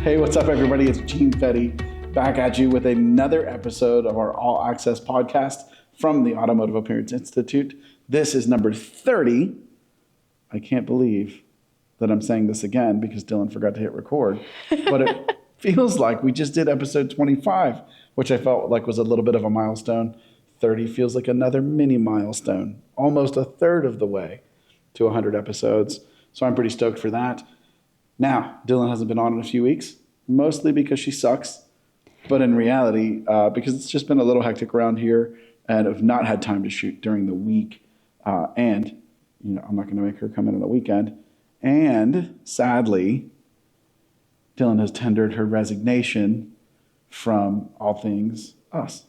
Hey, what's up, everybody? It's Gene Fetty back at you with another episode of our All Access podcast from the Automotive Appearance Institute. This is number 30. I can't believe that I'm saying this again because Dylan forgot to hit record, but it feels like we just did episode 25, which I felt like was a little bit of a milestone. 30 feels like another mini milestone, almost a third of the way to 100 episodes. So I'm pretty stoked for that. Now, Dylan hasn't been on in a few weeks, mostly because she sucks, but in reality, because it's just been a little hectic around here and I've not had time to shoot during the week. And, you know, I'm not going to make her come in on the weekend. And sadly, Dylan has tendered her resignation from all things us.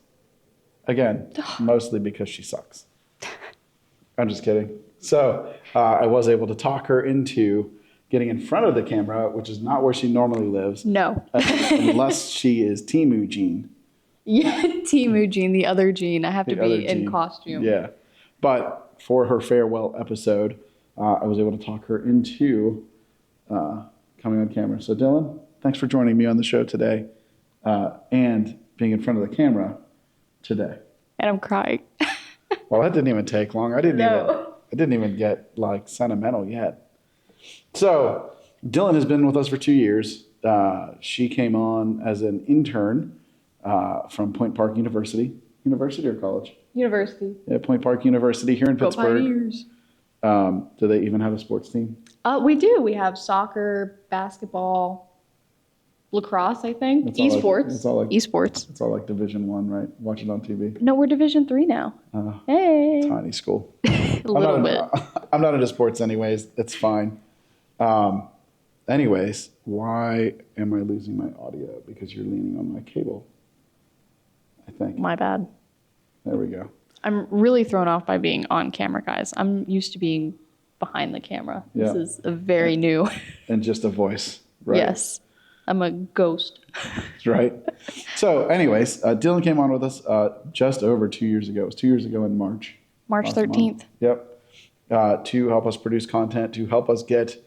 Again, mostly because she sucks. I'm just kidding. So I was able to talk her into getting in front of the camera, which is not where she normally lives. No. Unless she is Temu Jean. Yeah, Temu Jean, the other Jean. I have to be in costume. Yeah. But for her farewell episode, I was able to talk her into coming on camera. So Dylan, thanks for joining me on the show today and being in front of the camera today. And I'm crying. Well, that didn't even take long. I didn't even get like sentimental yet. So Dylan has been with us for 2 years. She came on as an intern from Point Park University. University or college? University. Yeah, Point Park University here in Pittsburgh. Pioneers. Do they even have a sports team? We do. We have soccer, basketball, lacrosse, I think. Esports. Esports. It's all like Division I, right? Watch it on TV. No, we're Division III now. Hey. Tiny school. A little bit. I'm not into sports anyways. It's fine. Anyways, why am I losing my audio? Because you're leaning on my cable, I think. My bad. There we go. I'm really thrown off by being on camera, guys. I'm used to being behind the camera. Yeah. This is a very new. And just a voice, right? Yes. I'm a ghost. Right. So anyways, Dylan came on with us just over 2 years ago. It was 2 years ago in March. March 13th. Yep. To help us produce content, to help us get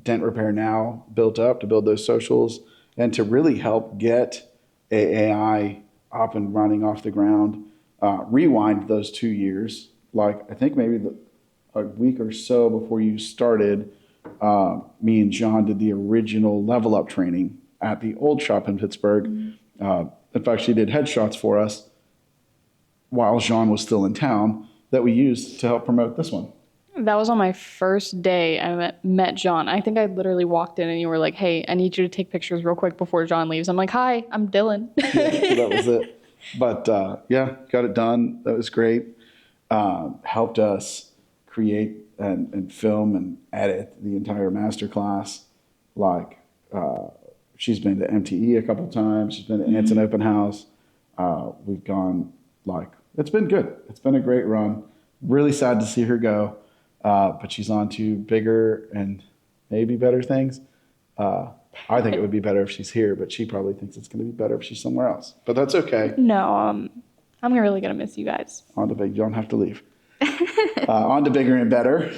Dent Repair Now built up, to build those socials, and to really help get AI up and running off the ground. Rewind those 2 years, like I think maybe a week or so before you started, me and John did the original level up training at the old shop in Pittsburgh. Mm-hmm. In fact, she did headshots for us while John was still in town that we used to help promote this one. That was on my first day I met John. I think I literally walked in and you were like, hey, I need you to take pictures real quick before John leaves. I'm like, hi, I'm Dylan. Yeah, that was it. But yeah, got it done. That was great. Helped us create and film and edit the entire masterclass. Like she's been to MTE a couple times. She's been to Anson Open House. We've gone it's been good. It's been a great run. Really sad to see her go. But she's on to bigger and maybe better things. I think it would be better if she's here, but she probably thinks it's going to be better if she's somewhere else. But that's okay. No, I'm really going to miss you guys. On to big. You don't have to leave. On to bigger and better.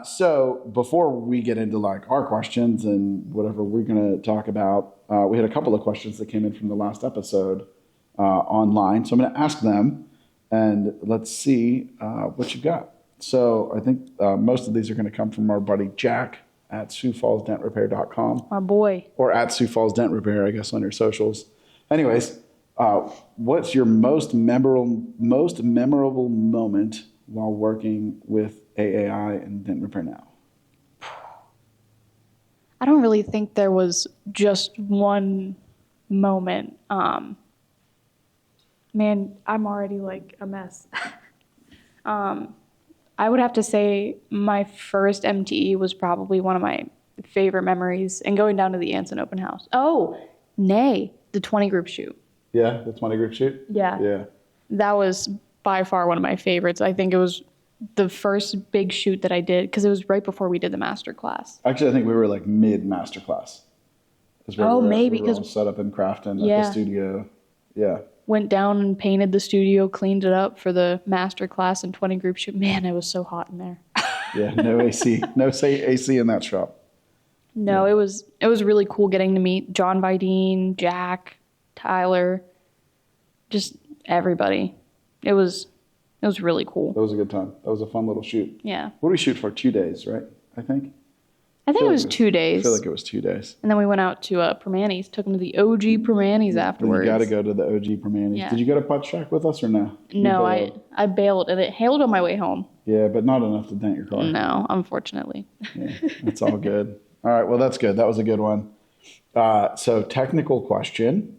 So before we get into like our questions and whatever we're going to talk about, we had a couple of questions that came in from the last episode online. So I'm going to ask them and let's see what you've got. So I think most of these are going to come from our buddy Jack at SiouxFallsDentRepair.com. Our boy. Or at Sioux Falls Dent Repair, I guess, on your socials. Anyways, what's your most memorable moment while working with AAI and Dent Repair Now? I don't really think there was just one moment. Man, I'm already like a mess. I would have to say my first MTE was probably one of my favorite memories, and going down to the Anson Open House. Oh, nay, the 20 group shoot. Yeah, the 20 group shoot? Yeah. That was by far one of my favorites. I think it was the first big shoot that I did because it was right before we did the master class. Actually, I think we were like mid master class. Maybe we were all set up in Crafton at the studio. Yeah. Went down and painted the studio, cleaned it up for the master class and 20 group shoot. Man, it was so hot in there. Yeah, no AC. No AC in that shop. No, it was really cool getting to meet John Vidine, Jack, Tyler, just everybody. It was really cool. That was a good time. That was a fun little shoot. Yeah. What did we shoot for? 2 days, right? I think. I think it was 2 days. I feel like it was 2 days. And then we went out to Permanis, took him to the OG Permanis afterwards. You got to go to the OG Permanis. Yeah. Did you go to Putt Shack with us or no? No, I bailed, and it hailed on my way home. Yeah, but not enough to dent your car. No, unfortunately. Yeah, that's all good. All right, well, that's good. That was a good one. So, technical question.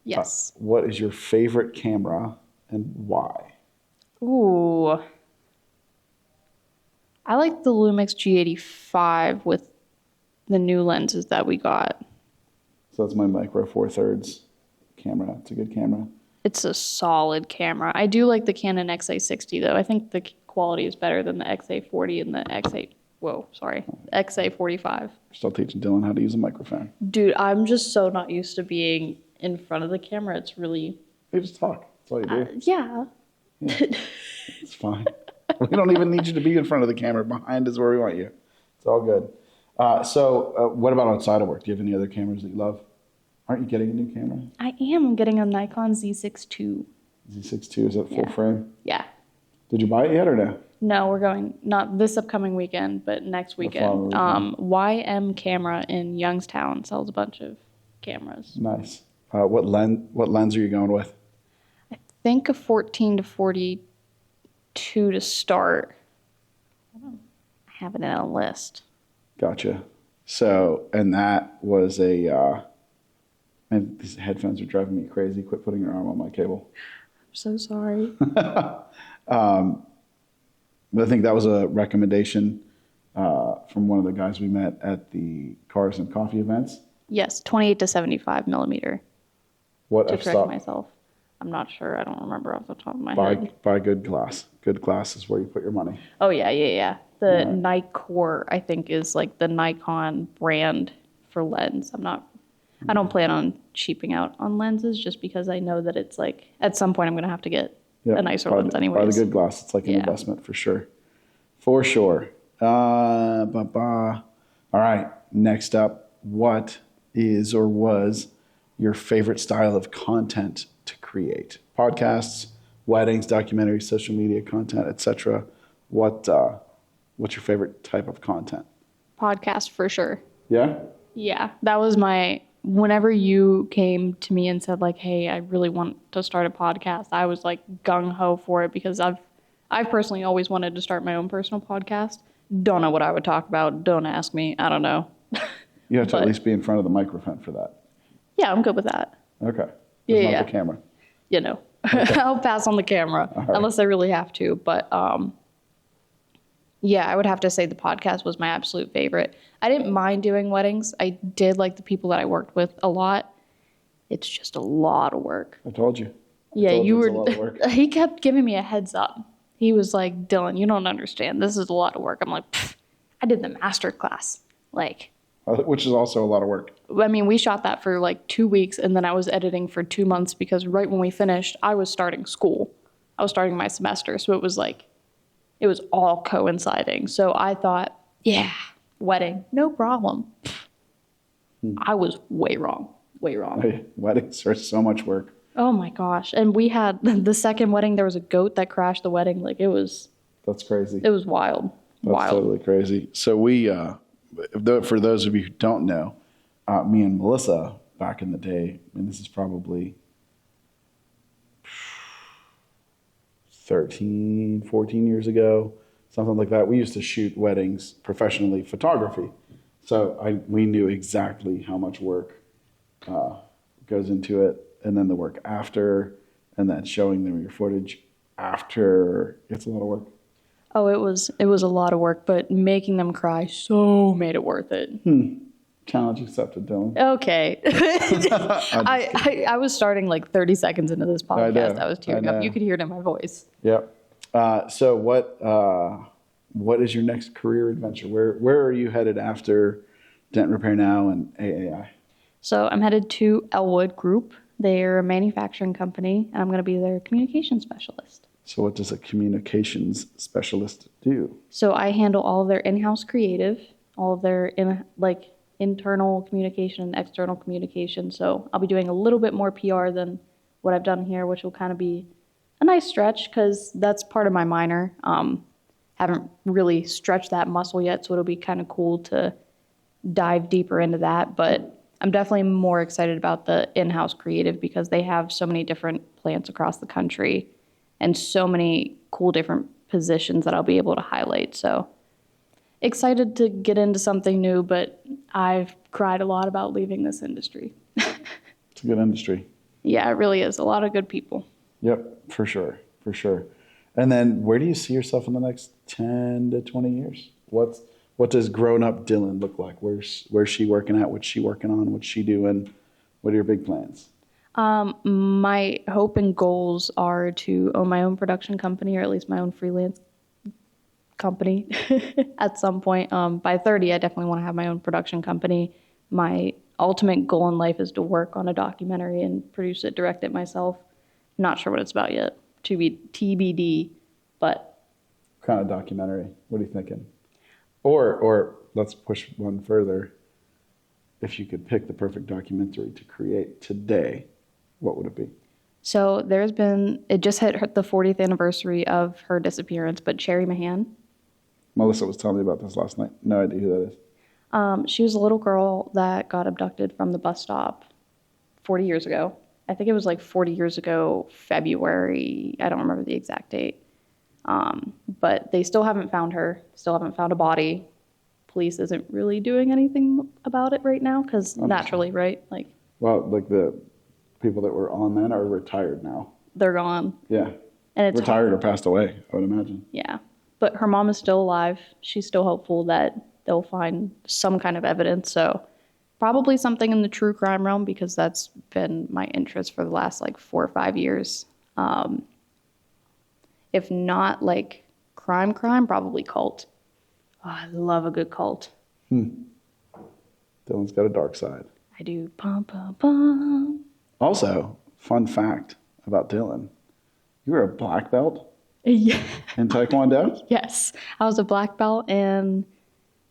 Yes. What is your favorite camera and why? Ooh. I like the Lumix G85 with the new lenses that we got. So that's my Micro Four Thirds camera. It's a good camera. It's a solid camera. I do like the Canon XA60 though. I think the quality is better than the XA40 and the XA45. Still teaching Dylan how to use a microphone. Dude, I'm just so not used to being in front of the camera. It's really... You just talk. That's all you do. Yeah. It's fine. We don't even need you to be in front of the camera. Behind is where we want you. It's all good. So what about outside of work? Do you have any other cameras that you love? Aren't you getting a new camera? I am. I'm getting a Nikon Z6 II. Z6 II, is that full frame? Yeah. Did you buy it yet or no? No, we're going, not this upcoming weekend, but next weekend. YM Camera in Youngstown sells a bunch of cameras. Nice. What lens are you going with? I think a 14 to 42 to start. I have it in a list. Gotcha. So, and that was man, these headphones are driving me crazy. Quit putting your arm on my cable. I'm so sorry. But I think that was a recommendation from one of the guys we met at the Cars and Coffee events. Yes, 28 to 75 millimeter. What to correct myself. I'm not sure. I don't remember off the top of my head. Buy good glass. Good glass is where you put your money. Oh, yeah. The Nikkor, I think, is like the Nikon brand for lens. I don't plan on cheaping out on lenses just because I know that it's like, at some point I'm going to have to get a nicer lens anyways. Buy the good glass. It's like an investment for sure. For sure. All right. Next up, what is or was your favorite style of content to create? Podcasts, weddings, documentaries, social media content, etc. What's your favorite type of content? Podcast for sure. Yeah? Yeah. That was whenever you came to me and said like, hey, I really want to start a podcast, I was like gung-ho for it because I've personally always wanted to start my own personal podcast. Don't know what I would talk about. Don't ask me. I don't know. You have to at least be in front of the microphone for that. Yeah, I'm good with that. Okay. Yeah. Not the camera. You know, okay. I'll pass on the camera unless I really have to. But yeah, I would have to say the podcast was my absolute favorite. I didn't mind doing weddings. I did like the people that I worked with a lot. It's just a lot of work. I told you. You were. It's a lot of work. He kept giving me a heads up. He was like, Dylan, you don't understand. This is a lot of work. I'm like, I did the master class. Like. Which is also a lot of work. I mean, we shot that for like 2 weeks, and then I was editing for 2 months because right when we finished, I was starting school. I was starting my semester, so it was all coinciding. So I thought, yeah, wedding, no problem. I was way wrong. Hey, weddings are so much work. Oh my gosh. And we had the second wedding, there was a goat that crashed the wedding. Like That's crazy. It was wild. That's totally crazy. So for those of you who don't know, me and Melissa back in the day, and this is probably 13, 14 years ago, something like that. We used to shoot weddings professionally, photography. So we knew exactly how much work goes into it, and then the work after, and then showing them your footage after. It's a lot of work. Oh, it was a lot of work, but making them cry so made it worth it. Challenge accepted, Dylan. Okay. I was starting like 30 seconds into this podcast. I was tearing up. You could hear it in my voice. Yep. So what is your next career adventure? Where are you headed after Dent Repair Now and AAI? So I'm headed to Elwood Group. They're a manufacturing company, and I'm going to be their communication specialist. So what does a communications specialist do? So I handle all of their in-house creative, all of their internal communication and external communication. So I'll be doing a little bit more PR than what I've done here, which will kind of be a nice stretch because that's part of my minor. Haven't really stretched that muscle yet, so it'll be kind of cool to dive deeper into that. But I'm definitely more excited about the in-house creative because they have so many different plants across the country and so many cool different positions that I'll be able to highlight. So excited to get into something new, but I've cried a lot about leaving this industry. It's a good industry. Yeah, it really is. A lot of good people. Yep, for sure. And then where do you see yourself in the next 10 to 20 years? What does grown-up Dylann look like? Where's she working at? What's she working on? What's she doing? What are your big plans? My hope and goals are to own my own production company, or at least my own freelance company at some point. By 30, I definitely want to have my own production company. My ultimate goal in life is to work on a documentary and produce it, direct it myself. Not sure what it's about yet. To be TBD, but. What kind of documentary? What are you thinking? Or let's push one further. If you could pick the perfect documentary to create today, what would it be? So it just hit the 40th anniversary of her disappearance, but Cherry Mahan. Melissa was telling me about this last night. No idea who that is. She was a little girl that got abducted from the bus stop 40 years ago. I think it was like 40 years ago, February. I don't remember the exact date. But they still haven't found her, still haven't found a body. Police isn't really doing anything about it right now because naturally, right? Well, the people that were on then are retired now. They're gone. Yeah. And it's retired or passed away, I would imagine. Yeah. But her mom is still alive. She's still hopeful that they'll find some kind of evidence. So probably something in the true crime realm because that's been my interest for the last 4 or 5 years. If not crime, probably cult. Oh, I love a good cult. Dylan's got a dark side. I do. Pum, pum, pum. Also, fun fact about Dylann. You were a black belt Yeah. in Taekwondo? Yes. I was a black belt and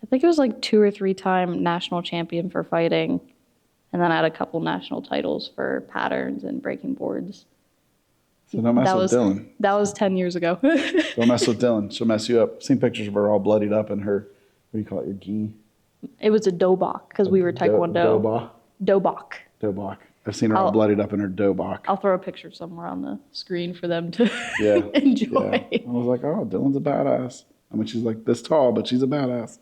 I think it was 2 or 3 time national champion for fighting. And then I had a couple national titles for patterns and breaking boards. So don't mess with Dylann. That was 10 years ago. Don't mess with Dylann. She'll mess you up. Seen pictures of her all bloodied up in her, what do you call it, your gi? It was a dobok because we were Taekwondo. Dobok. I've seen her all bloodied up in her dobok. I'll throw a picture somewhere on the screen for them to enjoy. Yeah. I was like, oh, Dylan's a badass. I mean, she's this tall, but she's a badass.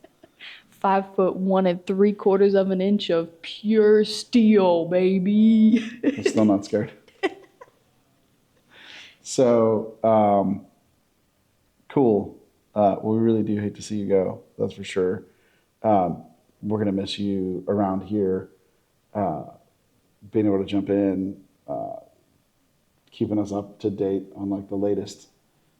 5'1"3/4 of an inch of pure steel, baby. I'm still not scared. So, cool. We really do hate to see you go. That's for sure. We're going to miss you around here. Being able to jump in, keeping us up to date on the latest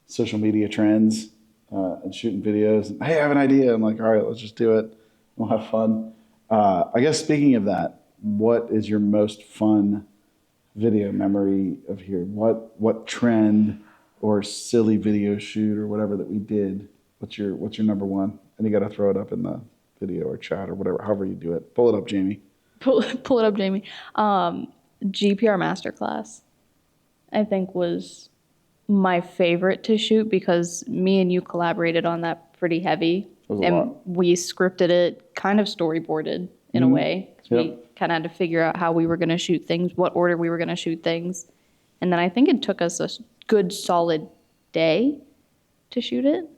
social media trends, and shooting videos. And, hey, I have an idea. I'm all right, let's just do it. We'll have fun. I guess speaking of that, what is your most fun video memory of here? What trend or silly video shoot or whatever that we did? What's your number one? And you got to throw it up in the video or chat or whatever, however you do it. Pull it up, Jamie. Pull it up, Jamie. GPR Masterclass, I think, was my favorite to shoot because me and you collaborated on that pretty heavy. And we scripted it, kind of storyboarded in a way. We kind of had to figure out how we were going to shoot things, what order we were going to shoot things. And then I think it took us a good solid day to shoot it.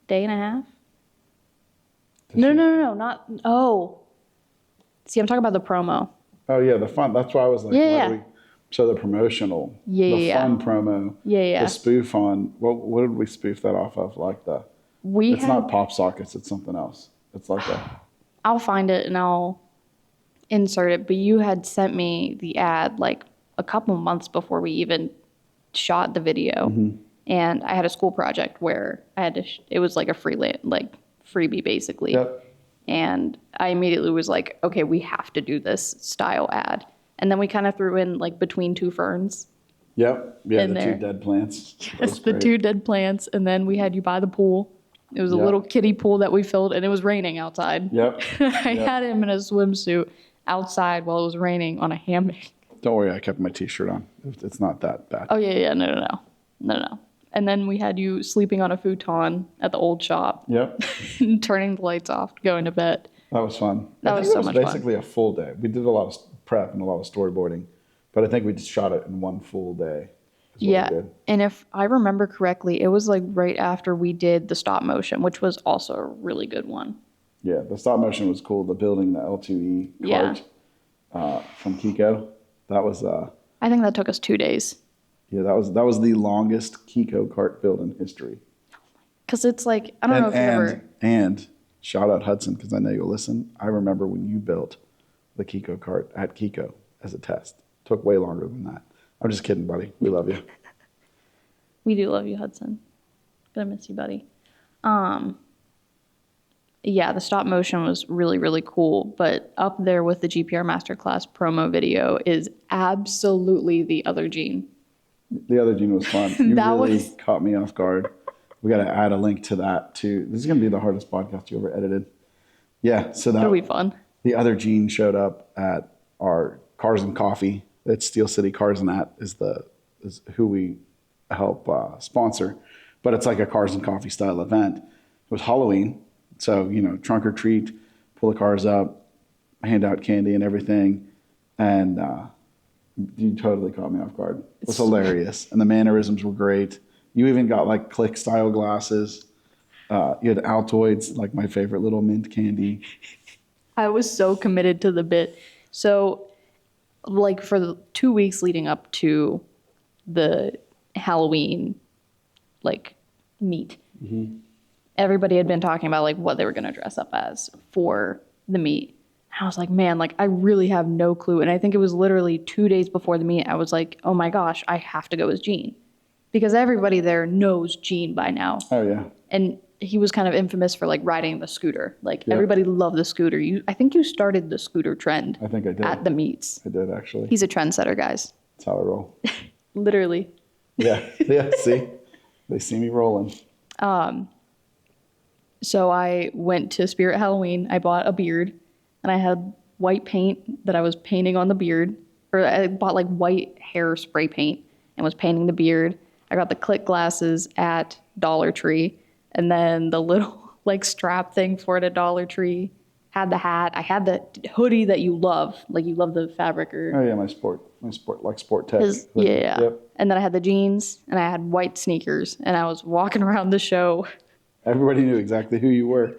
Day and a half. No, not. Oh. See, I'm talking about the promo. Oh, yeah, the fun. That's why I was why do we show the promotional? The fun promo. Yeah. The spoof on, what did we spoof that off of? It's not Pop Sockets, it's something else. It's I'll find it and I'll insert it, but you had sent me the ad a couple months before we even shot the video. Mm-hmm. And I had a school project where I had to, it was a freelance, freebie basically. Yep. And I immediately was okay, we have to do this style ad. And then we kind of threw in Between Two Ferns. Yep. Yeah, the 2 dead plants. Yes, the 2 dead plants. And then we had you by the pool. It was a Yep. little kiddie pool that we filled, and it was raining outside. Yep. I Yep. had him in a swimsuit outside while it was raining on a hammock. Don't worry, I kept my T-shirt on. It's not that bad. Oh, yeah, no. And then we had you sleeping on a futon at the old shop, Yep. turning the lights off, going to bed. That was fun. That I think was so it much was fun. basically a full day. We did a lot of prep and a lot of storyboarding, but I think we just shot it in one full day. is what we Yeah, did. and if I remember correctly, it was like right after we did the stop motion, which was also a really good one. Yeah, the stop motion was cool. The building the L2E Yeah. cart from Kiko. That was I think that took us 2 days. yeah, that was the longest Kiko cart build in history. Because it's like, I don't know if you ever... And shout out Hudson, because I know you'll listen. I remember when you built the Kiko cart at Kiko as a test. Took way longer than that. I'm just kidding, buddy. We love you. We do love you, Hudson. Gonna miss you, buddy. Yeah, the stop motion was really, really cool. But up there with the GPR Masterclass promo video is absolutely the other Gene. The other Gene was fun. You That really was- caught me off guard. We got to add a link to that too. This is going to be the hardest podcast you ever edited. Yeah, so It'll be fun. the other Gene showed up at our Cars and Coffee. It's Steel City Cars and that is who we help sponsor. But it's like a Cars and Coffee style event. It was Halloween, so trunk or treat, pull the cars up, hand out candy and everything, and you totally caught me off guard. It was hilarious, and the mannerisms were great. You even got like click style glasses. You had Altoids, like my favorite little mint candy. I was so committed to the bit. So, like, for the 2 weeks leading up to the Halloween, like, meet, everybody had been talking about, like, what they were going to dress up as for the meet. And I was like, man, like, I really have no clue. And I think it was literally 2 days before the meet, I was like, oh my gosh, I have to go as Gene. Because everybody there knows Gene by now. Oh yeah, And he was kind of infamous for like riding the scooter. Like Yeah. everybody loved the scooter. I think you started the scooter trend I think I did. at the meets. I did actually. He's a trendsetter, guys. That's how I roll. Literally. Yeah, yeah. See, they see me rolling. So I went to Spirit Halloween. I bought a beard and I had white paint that I was painting on the beard. Or I bought like white hair spray paint and was painting the beard. I got the click glasses at Dollar Tree. And then the little like strap thing for it at Dollar Tree. Had the hat. I had the hoodie that you love. Like you love the fabric or... Oh yeah, my sport like sport tech. Yeah. Yep. And then I had the jeans and I had white sneakers. And I was walking around the show. Everybody knew exactly who you were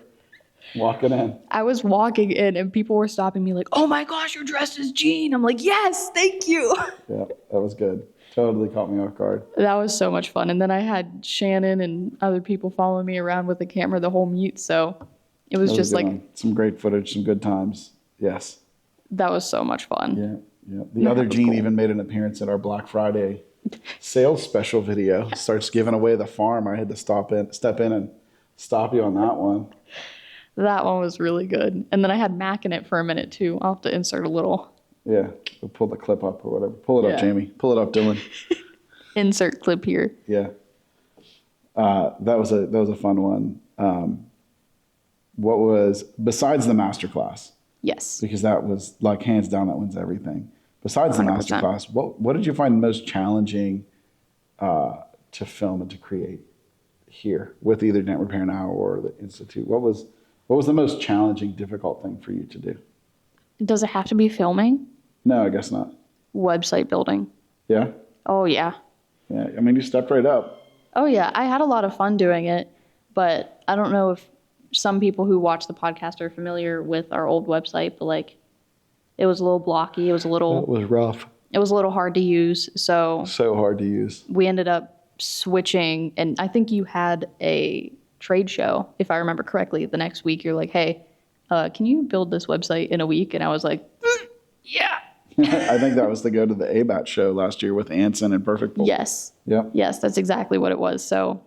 walking in. I was walking in and people were stopping me like, oh my gosh, you're dressed as Gene. I'm like, yes, thank you. Yeah, that was good. Totally caught me off guard. That was so much fun. And then I had Shannon and other people following me around with the camera the whole meet. So it was That just a like, good one. Some great footage, some good times. Yes. that was so much fun. Yeah, yeah. The other was Gene cool. even made an appearance at our Black Friday sales special video. Starts giving away the farm. I had to step in and stop you on that one. That one was really good. And then I had Mac in it for a minute too. I'll have to insert a little Yeah, we'll pull the clip up or whatever. Pull it up, Yeah. Jamie. Pull it up, Dylan. insert clip here. Yeah. That was a fun one. What was, besides the masterclass, Yes. because that was like hands down, that wins everything. Besides the 100%. masterclass, what did you find most challenging to film and to create here with either Dent Repair Now or the Institute? What was the most challenging, difficult thing for you to do? Does it have to be filming? No, I guess not. Website building. Yeah? Oh, yeah. Yeah. I mean, you stepped right up. Oh, yeah. I had a lot of fun doing it, but I don't know if some people who watch the podcast are familiar with our old website, but like it was a little blocky. It was a It little was rough. hard to use. So So hard to use. we ended up switching, and I think you had a trade show, if I remember correctly. The next week, you're like, hey, can you build this website in a week? And I was like, yeah. I think that was to go to the ABAT show last year with Anson and Perfect Bowl. Yes. Yep. Yes, that's exactly what it was. So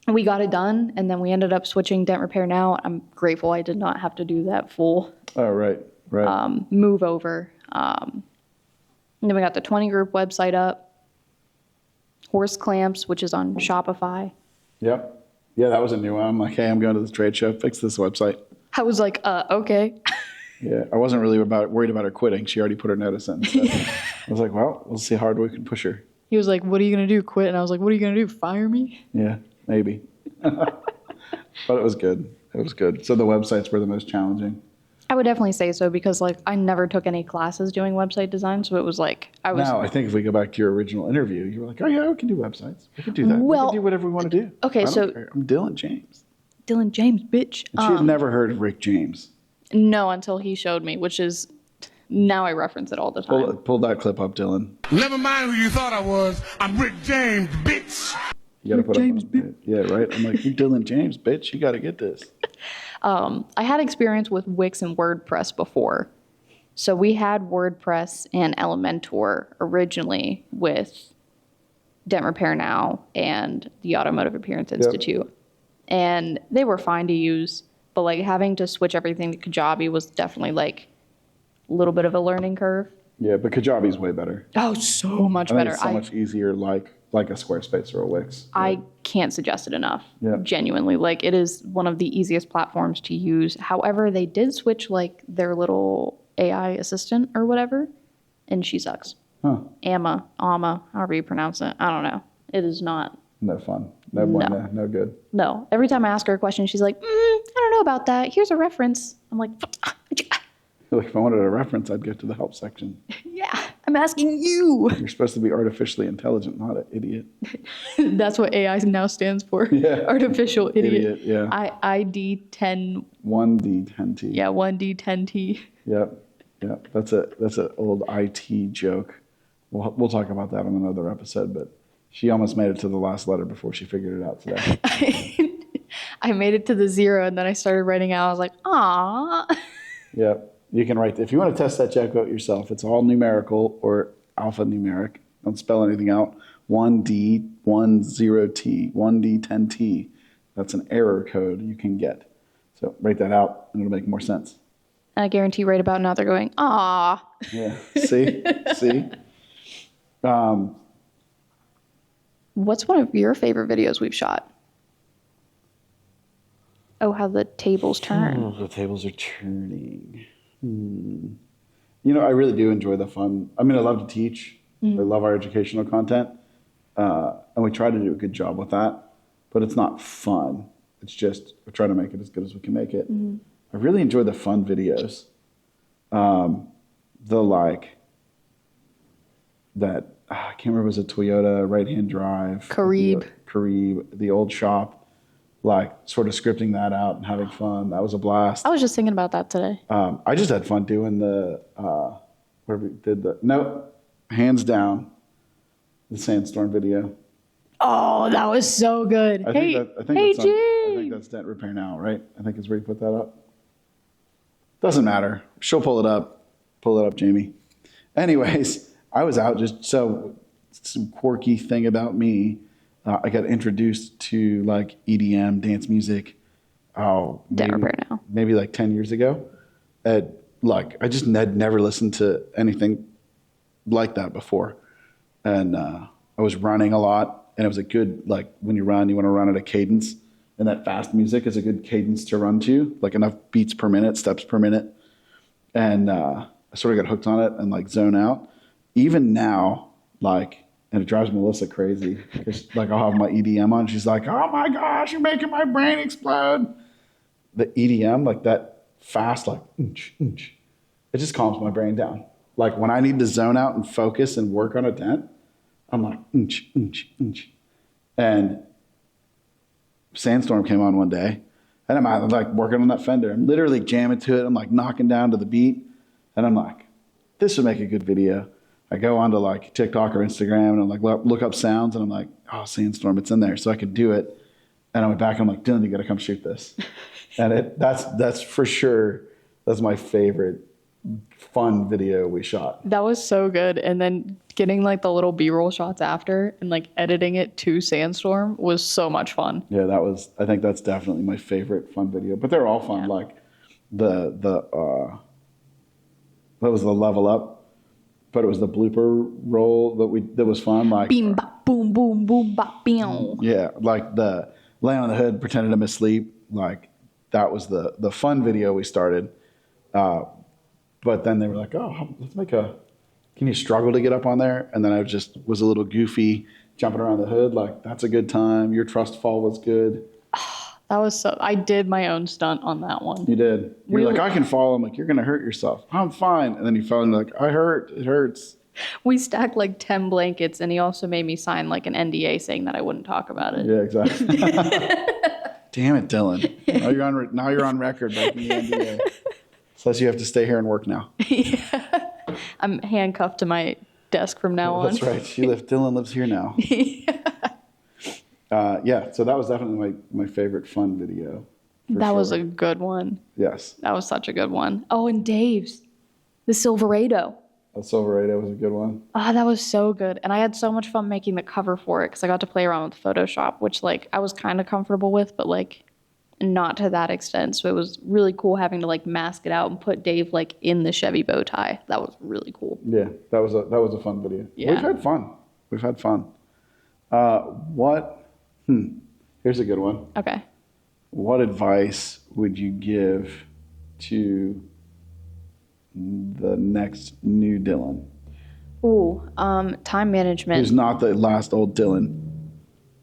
we got it done, and then we ended up switching Dent Repair Now. I'm grateful I did not have to do that full Oh, right. move over. And then we got the 20 group website up, Horse Clamps, which is on Shopify. Yep. Yeah, that was a new one. I'm like, hey, I'm going to this trade show. Fix this website. I was like, okay. Yeah, I wasn't really worried about her quitting. She already put her notice in. So I was like, well, we'll see how hard we can push her. He was like, what are you going to do, quit? And I was like, what are you going to do, fire me? Yeah, maybe. But it was good. It was good. So the websites were the most challenging. I would definitely say so because like I never took any classes doing website design. So it was like, Now, I think if we go back to your original interview, you were like, oh yeah, we can do websites. We can do that. Well, we can do whatever we want to do. Okay, I don't care. I'm Dylann James. Dylann James, bitch. And she had never heard of Rick James. No, until he showed me, which is now I reference it all the time. Pull that clip up, Dylan. Never mind who you thought I was. I'm Rick James, bitch. You got to put James, up. Yeah, right. I'm like, you're Dylann James, bitch. You got to get this. I had experience with Wix and WordPress before. So we had WordPress and Elementor originally with Dent Repair Now and the Automotive Appearance Institute. And they were fine to use, but like having to switch everything to Kajabi was definitely like a little bit of a learning curve. Yeah, but Kajabi's way better. Oh, so much I think better. it's so much easier, like a Squarespace or a Wix. I can't suggest it enough. Yeah. Genuinely. Like it is one of the easiest platforms to use. However, they did switch like their little AI assistant or whatever, and she sucks. Huh. Amma, however you pronounce it. I don't know. It is not. No fun. No good. No. Every time I ask her a question, she's like, I don't know about that. Here's a reference. I'm like, Like if I wanted a reference, I'd go to the help section. yeah, I'm asking you. You're supposed to be artificially intelligent, not an idiot. That's what AI now stands for. Yeah. Artificial idiot. Yeah. ID10. 1D10T. Yeah, 1D10T. Yep. That's an old IT joke. We'll talk about that on another episode, but she almost made it to the last letter before she figured it out today. I made it to the 0 and then I started writing out. I was like, "Aw." Yep. You can write, if you want to test that joke out yourself, it's all numerical or alphanumeric. Don't spell anything out. 1D10T, 1D10T. That's an error code you can get. So write that out and it'll make more sense. I guarantee right about now they're going, "Aw." Yeah. See? What's one of your favorite videos we've shot? Oh, how the tables turn. Oh, the tables are turning. You know, I really do enjoy the fun. I mean, I love to teach. I love our educational content. And we try to do a good job with that. But it's not fun. It's just, we're trying to make it as good as we can make it. I really enjoy the fun videos. I can't remember, it was a Toyota right-hand drive. Carib, the old shop. Like sort of scripting that out and having fun. That was a blast. I was just thinking about that today. I just had fun doing hands down, the sandstorm video. Oh, that was so good. I think that's Dent Repair Now, right? I think it's where you put that up. Doesn't matter. She'll pull it up. Pull it up, Jamie. Anyways, I was out some quirky thing about me. I got introduced to like EDM, dance music. Maybe like 10 years ago. I just had never listened to anything like that before. And I was running a lot. And it was a good, like when you run, you want to run at a cadence. And that fast music is a good cadence to run to, like enough beats per minute, steps per minute. And I sort of got hooked on it and like zone out. Even now, and it drives Melissa crazy because I'll have my EDM on. She's like, "Oh my gosh, you're making my brain explode." The EDM, like that fast, it just calms my brain down. Like when I need to zone out and focus and work on a dent, I'm like, And Sandstorm came on one day and I'm like working on that fender. I'm literally jamming to it. I'm like knocking down to the beat. And I'm like, this would make a good video. I go onto like TikTok or Instagram and I'm like, look up sounds and I'm like, oh, Sandstorm, it's in there. So I could do it. And I went back and I'm like, Dylan, you got to come shoot this. And that's for sure. That's my favorite fun video we shot. That was so good. And then getting like the little B-roll shots after and like editing it to Sandstorm was so much fun. Yeah, I think that's definitely my favorite fun video. But they're all fun. Yeah. Like that was the level up. But it was the blooper roll that was fun. Like beam bop boom boom boom bop beam. Yeah, like laying on the hood, pretending to miss sleep. Like that was the fun video we started. But then they were like, oh, let's make can you struggle to get up on there? And then I was a little goofy, jumping around the hood. Like, that's a good time. Your trust fall was good. That was I did my own stunt on that one. You did. You're like, I can fall. I'm like, you're going to hurt yourself. I'm fine. And then you fell and you're like, I hurt. It hurts. We stacked like 10 blankets, and he also made me sign like an NDA saying that I wouldn't talk about it. Yeah, exactly. Damn it, Dylan. Now you're on record breaking the NDA. Plus, you have to stay here and work now. Yeah. I'm handcuffed to my desk from now on. That's right. Dylan lives here now. Yeah. So that was definitely my favorite fun video. That was a good one. Yes. That was such a good one. Oh, and Dave's, the Silverado. The Silverado was a good one. Ah, that was so good. And I had so much fun making the cover for it because I got to play around with Photoshop, which like I was kind of comfortable with, but like not to that extent. So it was really cool having to like mask it out and put Dave like in the Chevy bow tie. That was really cool. Yeah, that was a fun video. Yeah. We've had fun. Here's a good one. Okay. What advice would you give to the next new Dylan? Ooh, time management. Who's not the last old Dylan.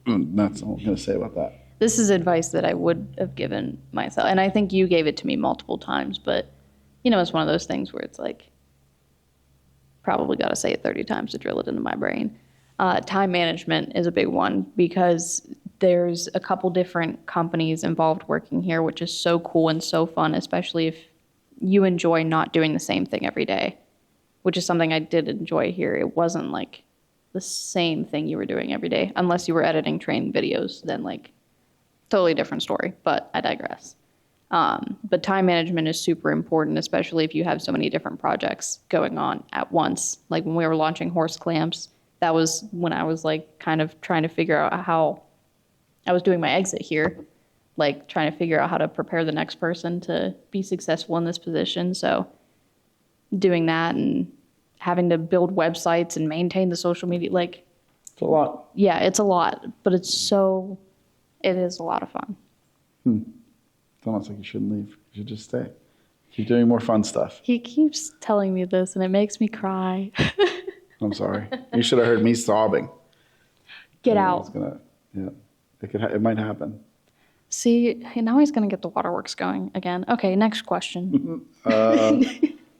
That's all I'm going to say about that. This is advice that I would have given myself. And I think you gave it to me multiple times, but it's one of those things where it's like, probably got to say it 30 times to drill it into my brain. Time management is a big one because there's a couple different companies involved working here, which is so cool and so fun, especially if you enjoy not doing the same thing every day, which is something I did enjoy here. It wasn't like the same thing you were doing every day, unless you were editing training videos, then like totally different story, but I digress. But time management is super important, especially if you have so many different projects going on at once. Like when we were launching horse clamps, that was when I was like kind of trying to figure out how I was doing my exit here, like trying to figure out how to prepare the next person to be successful in this position. So doing that and having to build websites and maintain the social media, like it's a lot. Yeah, it's a lot, but it is a lot of fun. It's almost like you shouldn't leave. You should just stay. Keep doing more fun stuff. He keeps telling me this and it makes me cry. I'm sorry. You should have heard me sobbing. Get out. It might happen. See, now he's going to get the waterworks going again. Okay, next question.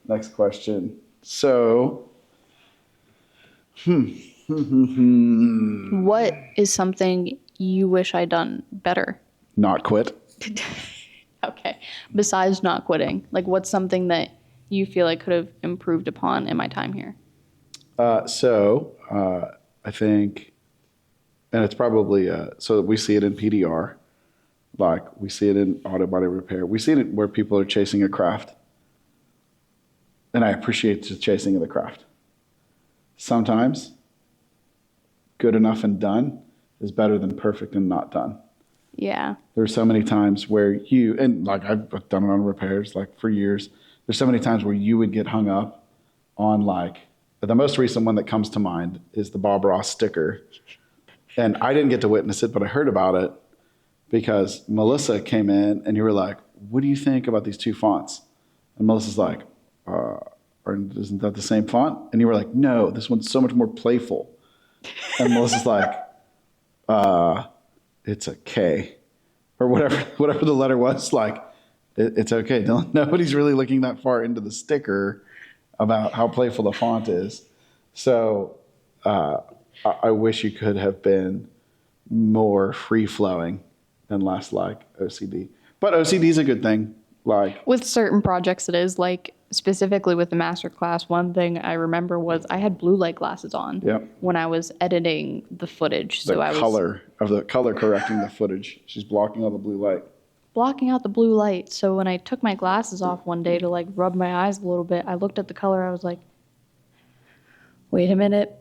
Next question. So, what is something you wish I'd done better? Not quit. Okay. Besides not quitting, like what's something that you feel like could have improved upon in my time here? I think, and it's probably, so we see it in PDR, like we see it in auto body repair. We see it where people are chasing a craft. And I appreciate the chasing of the craft. Sometimes good enough and done is better than perfect and not done. Yeah. There's so many times where and like I've done it on repairs like for years. There's so many times where you would get hung up on like, the most recent one that comes to mind is the Bob Ross sticker. And I didn't get to witness it, but I heard about it because Melissa came in and you were like, what do you think about these two fonts? And Melissa's like, isn't that the same font? And you were like, no, this one's so much more playful. And Melissa's like, it's a K or whatever the letter was. Like, it's okay, Dylan. Nobody's really looking that far into the sticker about how playful the font is. So I wish you could have been more free-flowing and less like OCD. But OCD is a good thing. Like with certain projects it is, like specifically with the master class, one thing I remember was I had blue light glasses on when I was editing the footage. The color correcting the footage. She's blocking all the blue light. Blocking out the blue light. So when I took my glasses off one day to like rub my eyes a little bit, I looked at the color. I was like, wait a minute,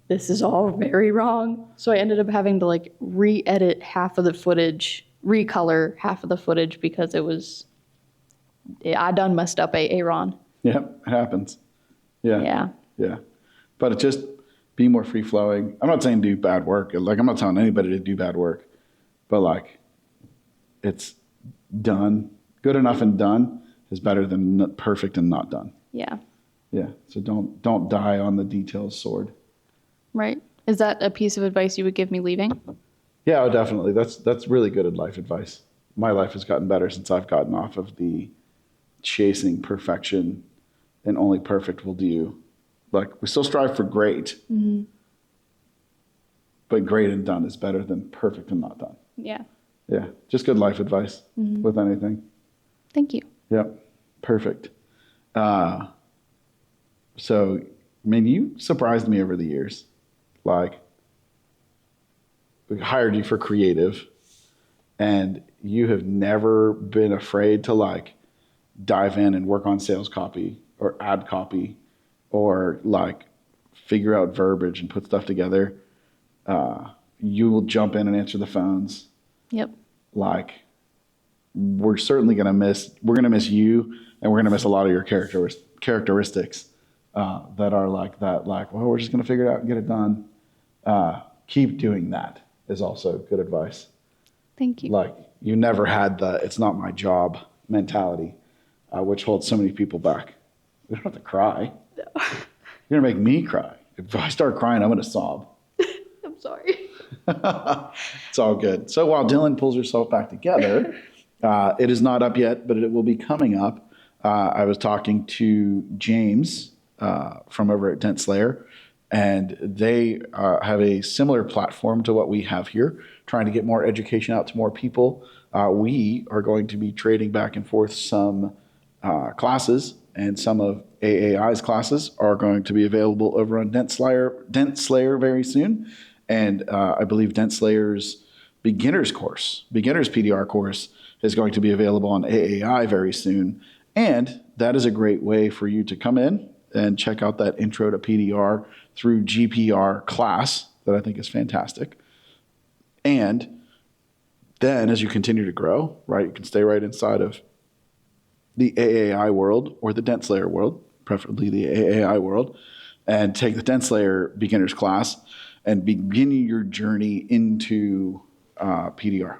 this is all very wrong. So I ended up having to like re-edit half of the footage, recolor half of the footage because I done messed up Aaron. Yeah, it happens. Yeah. But it just be more free flowing. I'm not saying do bad work. Like I'm not telling anybody to do bad work, but like it's done. Good enough and done is better than perfect and not done. Yeah. Yeah. So don't die on the details sword. Right. Is that a piece of advice you would give me leaving? Yeah, oh, definitely. That's really good life advice. My life has gotten better since I've gotten off of the chasing perfection and only perfect will do. Like, we still strive for great, but great and done is better than perfect and not done. Yeah. Yeah, just good life advice with anything. Thank you. Yep, perfect. So, I mean, you surprised me over the years. Like, we hired you for creative, and you have never been afraid to like dive in and work on sales copy or ad copy or like figure out verbiage and put stuff together. You will jump in and answer the phones. Yep. Like, we're certainly going to miss you, and we're going to miss a lot of your characteristics that are like that. Like, well, we're just going to figure it out and get it done. Keep doing that is also good advice. Thank you. Like, you never had the "it's not my job" mentality, which holds so many people back. We don't have to cry. No. You're going to make me cry. If I start crying, I'm going to sob. I'm sorry. It's all good. So while Dylann pulls herself back together, it is not up yet, but it will be coming up. I was talking to James from over at Dent Slayer, and they have a similar platform to what we have here, trying to get more education out to more people. We are going to be trading back and forth some classes, and some of AAI's classes are going to be available over on Dent Slayer very soon. And I believe Dent Slayer's beginner's PDR course is going to be available on AAI very soon. And that is a great way for you to come in and check out that intro to PDR through GPR class that I think is fantastic. And then as you continue to grow, right, you can stay right inside of the AAI world or the Dent Slayer world, preferably the AAI world, and take the Dent Slayer beginner's class and begin your journey into PDR.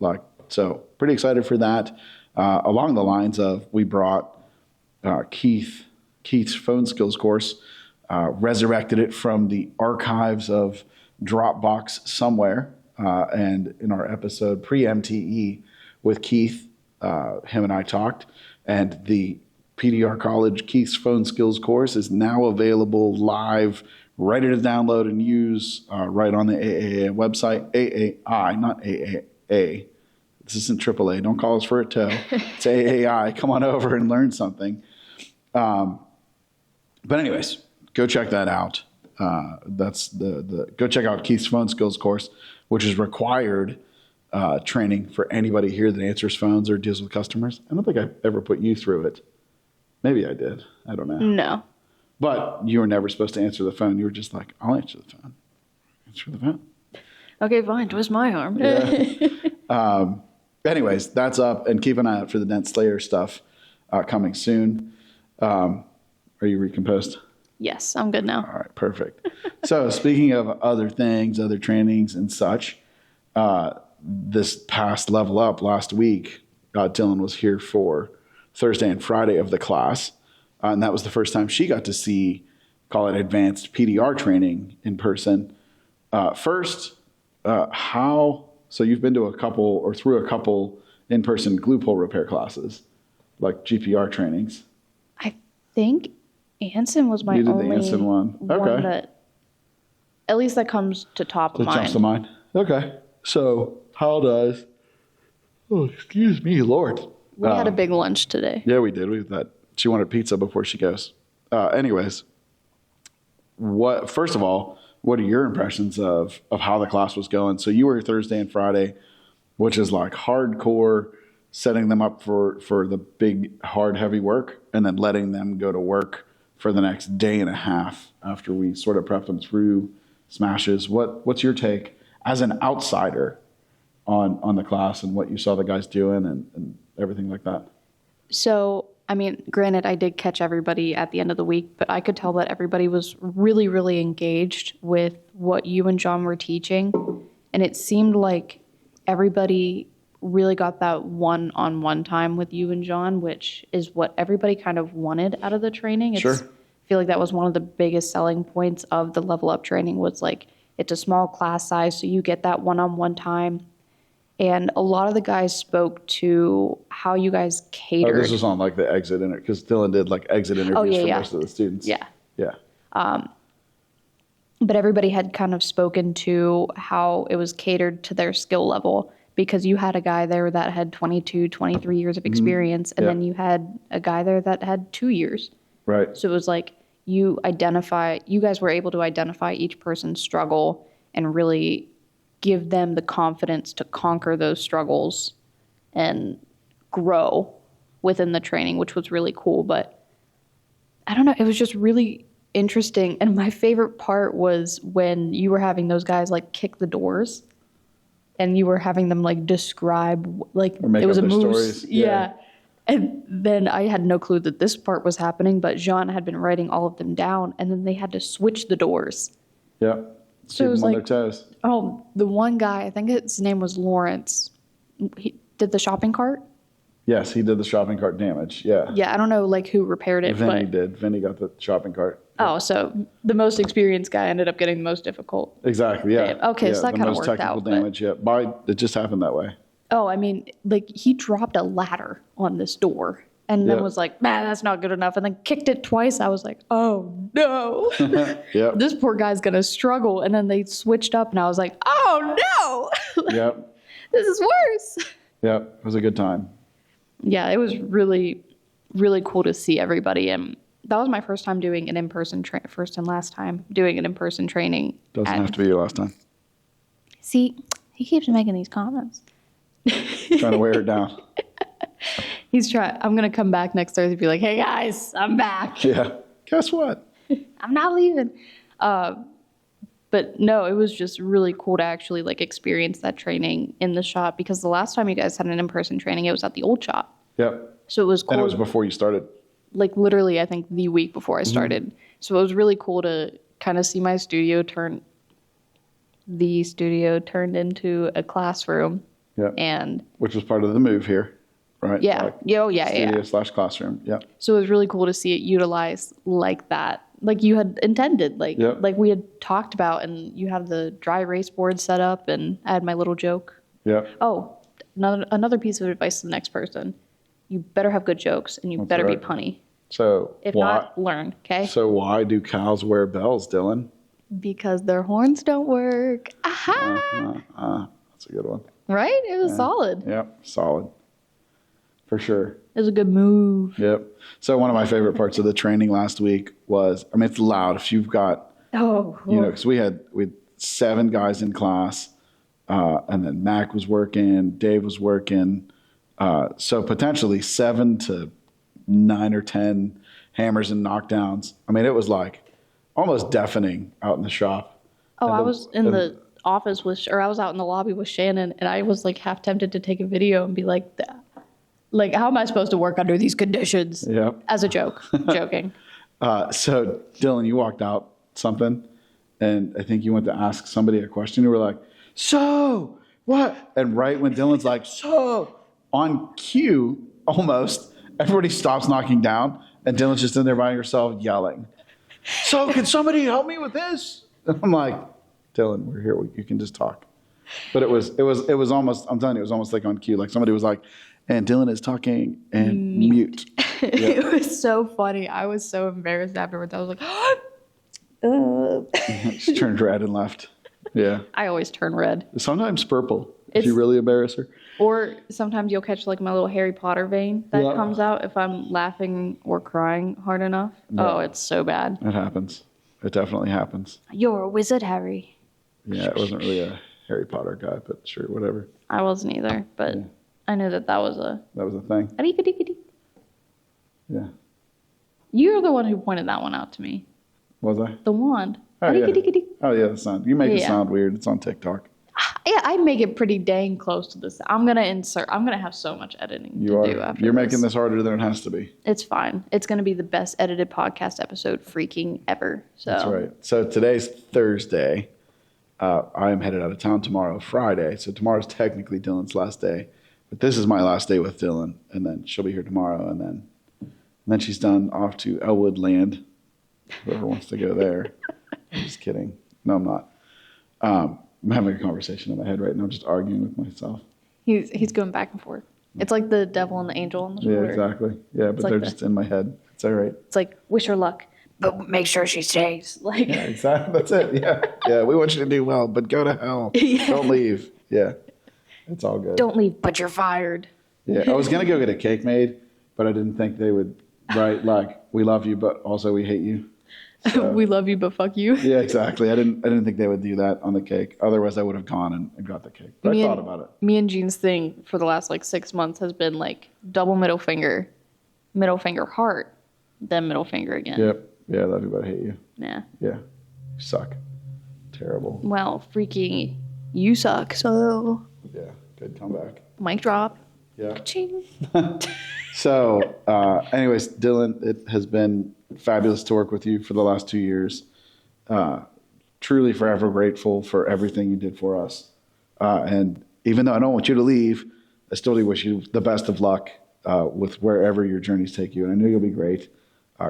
Like, so pretty excited for that. Along the lines of, we brought Keith's phone skills course, resurrected it from the archives of Dropbox somewhere. And in our episode pre-MTE with Keith, him and I talked, and the PDR College Keith's phone skills course is now available live, ready to download and use right on the AAA website. AAI, not AAA. This isn't AAA. Don't call us for a tow. It's AAI. Come on over and learn something. But anyways, go check that out. That's go check out Keith's phone skills course, which is required training for anybody here that answers phones or deals with customers. I don't think I've ever put you through it. Maybe I did. I don't know. No. But you were never supposed to answer the phone. You were just like, I'll answer the phone. Answer the phone. Okay, fine. Twist my arm. Yeah. Anyways, that's up. And keep an eye out for the Dent Slayer stuff coming soon. Are you recomposed? Yes, I'm good now. All right, perfect. So speaking of other things, other trainings and such, this past level up last week, Dylann was here for Thursday and Friday of the class. And that was the first time she got to see, call it advanced PDR training in person. So you've been to through a couple in-person glue pull repair classes, like GPR trainings. I think Anson was my only the Anson one. Okay. that, at least that comes to top of That mind. jumps to mind. Okay. So how does, excuse me, Lord. We had a big lunch today. Yeah, we did. She wanted pizza before she goes. Anyways, first of all, what are your impressions of how the class was going? So you were Thursday and Friday, which is like hardcore, setting them up for the big, hard, heavy work, and then letting them go to work for the next day and a half after we sort of prep them through smashes. What's your take as an outsider on the class and what you saw the guys doing and everything like that? So, I mean, granted, I did catch everybody at the end of the week, but I could tell that everybody was really, really engaged with what you and John were teaching. And it seemed like everybody really got that one-on-one time with you and John, which is what everybody kind of wanted out of the training. Sure. I feel like that was one of the biggest selling points of the Level Up training was like, it's a small class size, so you get that one-on-one time. And a lot of the guys spoke to how you guys catered. Oh, this was on like the exit interview, because Dylan did like exit interviews for most of the students. Yeah. Yeah. But everybody had kind of spoken to how it was catered to their skill level, because you had a guy there that had 22, 23 years of experience, and then you had a guy there that had 2 years. Right. So it was like you guys were able to identify each person's struggle and really give them the confidence to conquer those struggles and grow within the training, which was really cool. But I don't know, it was just really interesting. And my favorite part was when you were having those guys like kick the doors and you were having them like describe like it was a moose. Yeah. And then I had no clue that this part was happening, but Jean had been writing all of them down, and then they had to switch the doors. Yeah. So it was on like, their toes. Oh, the one guy, I think his name was Lawrence. He did the shopping cart. Yes, he did the shopping cart damage. Yeah. Yeah, I don't know like who repaired it. Vinny did. Vinny got the shopping cart. Oh, so the most experienced guy ended up getting the most difficult. Exactly. Yeah. Okay, so that kind of worked out. The most technical damage. Yeah. It just happened that way. Oh, I mean, like he dropped a ladder on this door and then was like, man, that's not good enough. And then kicked it twice. I was like, oh no, Yep. This poor guy's going to struggle. And then they switched up and I was like, oh no, Yep. This is worse. Yep. It was a good time. Yeah, it was really, really cool to see everybody. And that was my first time doing an in-person, first and last time doing an in-person training. Doesn't have to be your last time. See, he keeps making these comments. Trying to wear her down. He's trying. I'm going to come back next Thursday and be like, hey guys, I'm back. Yeah. Guess what? I'm not leaving. But no, it was just really cool to actually like experience that training in the shop, because the last time you guys had an in-person training, it was at the old shop. Yep. So it was cool. And it was before you started. Like literally, I think the week before I started. So it was really cool to kind of see my studio turned into a classroom. Yeah. And which was part of the move here, right? Yeah. Like Studio / classroom. Yeah. So it was really cool to see it utilized like that, like you had intended, like we had talked about, and you have the dry erase board set up, and I had my little joke. Yeah. Oh, another piece of advice to the next person: you better have good jokes, and you better be punny. So if not, learn. Okay. So why do cows wear bells, Dylan? Because their horns don't work. Aha! That's a good one. Right? It was solid. Yep, solid. For sure. It was a good move. Yep. So one of my favorite parts of the training last week was, I mean, it's loud. If you've got, because we had 7 guys in class, and then Mac was working, Dave was working. So potentially 7 to 9 or 10 hammers and knockdowns. I mean, it was like almost deafening out in the shop. Oh, I was in the office I was out in the lobby with Shannon, and I was like half tempted to take a video and be like, how am I supposed to work under these conditions? Yep. As a joke, joking. So Dylan, you walked out something, and I think you went to ask somebody a question. You were like, so what? And right when Dylan's like, so, on cue, almost, everybody stops knocking down, and Dylan's just in there by herself yelling, so can somebody help me with this? And I'm like, Dylan, we're here. You can just talk. But it was almost, I'm telling you, it was almost like on cue. Like somebody was like, and Dylan is talking and mute. Yep. It was so funny. I was so embarrassed afterwards. I was like, She turned red and left. Yeah. I always turn red. Sometimes purple. If you really embarrass her. Or sometimes you'll catch like my little Harry Potter vein that comes out if I'm laughing or crying hard enough. Yeah. Oh, it's so bad. It happens. It definitely happens. You're a wizard, Harry. Yeah, it wasn't really a Harry Potter guy, but sure, whatever. I wasn't either, but I knew that was a thing. Yeah. You're the one who pointed that one out to me. Was I? The wand. Oh, yeah. The sound. You make it sound weird. It's on TikTok. Yeah, I make it pretty dang close to this. I'm going to have so much editing to do after You're making this harder than it has to be. It's fine. It's going to be the best edited podcast episode freaking ever. So. That's right. So today's Thursday. I am headed out of town tomorrow, Friday. So tomorrow's technically Dylan's last day. But this is my last day with Dylan, and then she'll be here tomorrow, and then she's done off to Elwood Land. Whoever wants to go there. I'm just kidding. No, I'm not. I'm having a conversation in my head right now, just arguing with myself. He's going back and forth. It's like the devil and the angel in the story. Yeah, exactly. Yeah, but they're just in my head. It's all right. It's like, wish her luck, but make sure she stays. Like, yeah, exactly. That's it. Yeah, yeah. We want you to do well, but go to hell. Yeah. Don't leave. Yeah, it's all good. Don't leave, but you're fired. Yeah, I was gonna go get a cake made, but I didn't think they would write like "We love you, but also we hate you." So, we love you, but fuck you. Yeah, exactly. I didn't think they would do that on the cake. Otherwise, I would have gone and got the cake. But I thought about it. Me and Jean's thing for the last 6 months has been double middle finger heart, then middle finger again. Yep. Yeah, love you, but I hate you. Yeah. Yeah. You suck. Terrible. Well, freaking, you suck. So. Yeah. Good comeback. Mic drop. Yeah. Ka-ching. So, anyways, Dylan, it has been fabulous to work with you for the last 2 years. Truly forever grateful for everything you did for us. And even though I don't want you to leave, I still do wish you the best of luck with wherever your journeys take you. And I know you'll be great.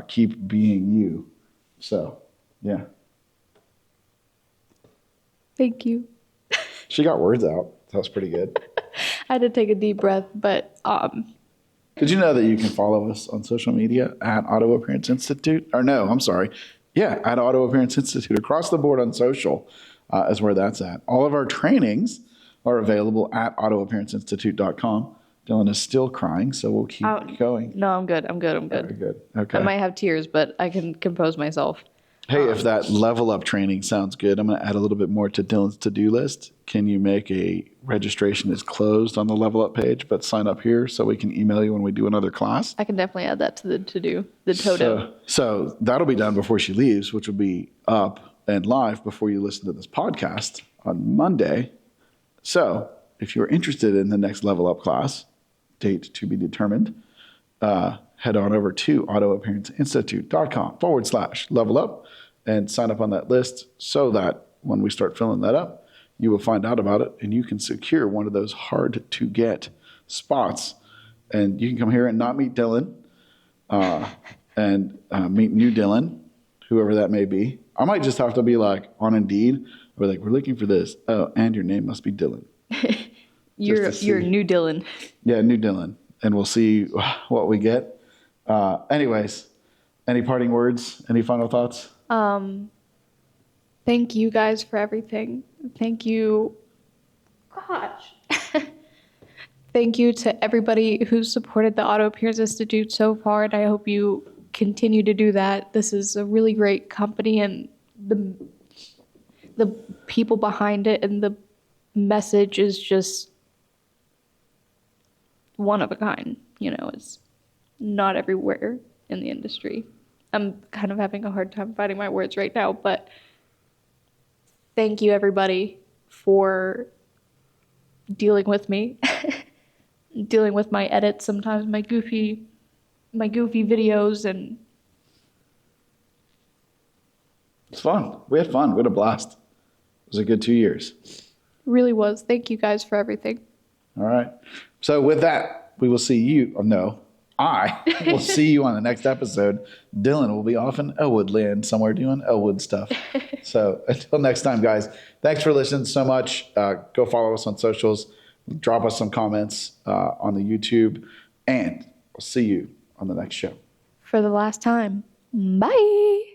Keep being you. So, yeah. Thank you. She got words out. That was pretty good. I had to take a deep breath, but Did you know that you can follow us on social media at Auto Appearance Institute? Or no, I'm sorry. Yeah, at Auto Appearance Institute. Across the board on social is where that's at. All of our trainings are available at autoappearanceinstitute.com. Dylan is still crying, so we'll keep going. No, I'm good. Very good. Okay. I might have tears, but I can compose myself. Hey, if that level up training sounds good, I'm going to add a little bit more to Dylan's to-do list. Can you make a registration is closed on the level up page, but sign up here so we can email you when we do another class? I can definitely add that to the to-do, the Toto. So that'll be done before she leaves, which will be up and live before you listen to this podcast on Monday. So if you're interested in the next level up class, date to be determined, head on over to autoappearanceinstitute.com/level up and sign up on that list so that when we start filling that up, you will find out about it and you can secure one of those hard to get spots. And you can come here and not meet Dylan and meet new Dylan, whoever that may be. I might just have to be like on Indeed. We're like, we're looking for this. Oh, and your name must be Dylan. You're new Dylan. Yeah, new Dylan. And we'll see what we get. Anyways, any parting words? Any final thoughts? Thank you guys for everything. Thank you. Gosh. Thank you to everybody who's supported the Auto Appearance Institute so far, and I hope you continue to do that. This is a really great company, and the people behind it and the message is just one of a kind. You know, it's not everywhere in the industry. I'm kind of having a hard time finding my words right now, but thank you everybody for dealing with me, dealing with my edits, sometimes my goofy videos, and it's fun. We had fun. We had a blast. It was a good 2 years. It really was. Thank you guys for everything. All right. So with that, we will see you. Oh, no. I will see you on the next episode. Dylan will be off in Elwood Land somewhere doing Elwood stuff. So until next time, guys, thanks for listening so much. Go follow us on socials. Drop us some comments on the YouTube. And we'll see you on the next show. For the last time. Bye.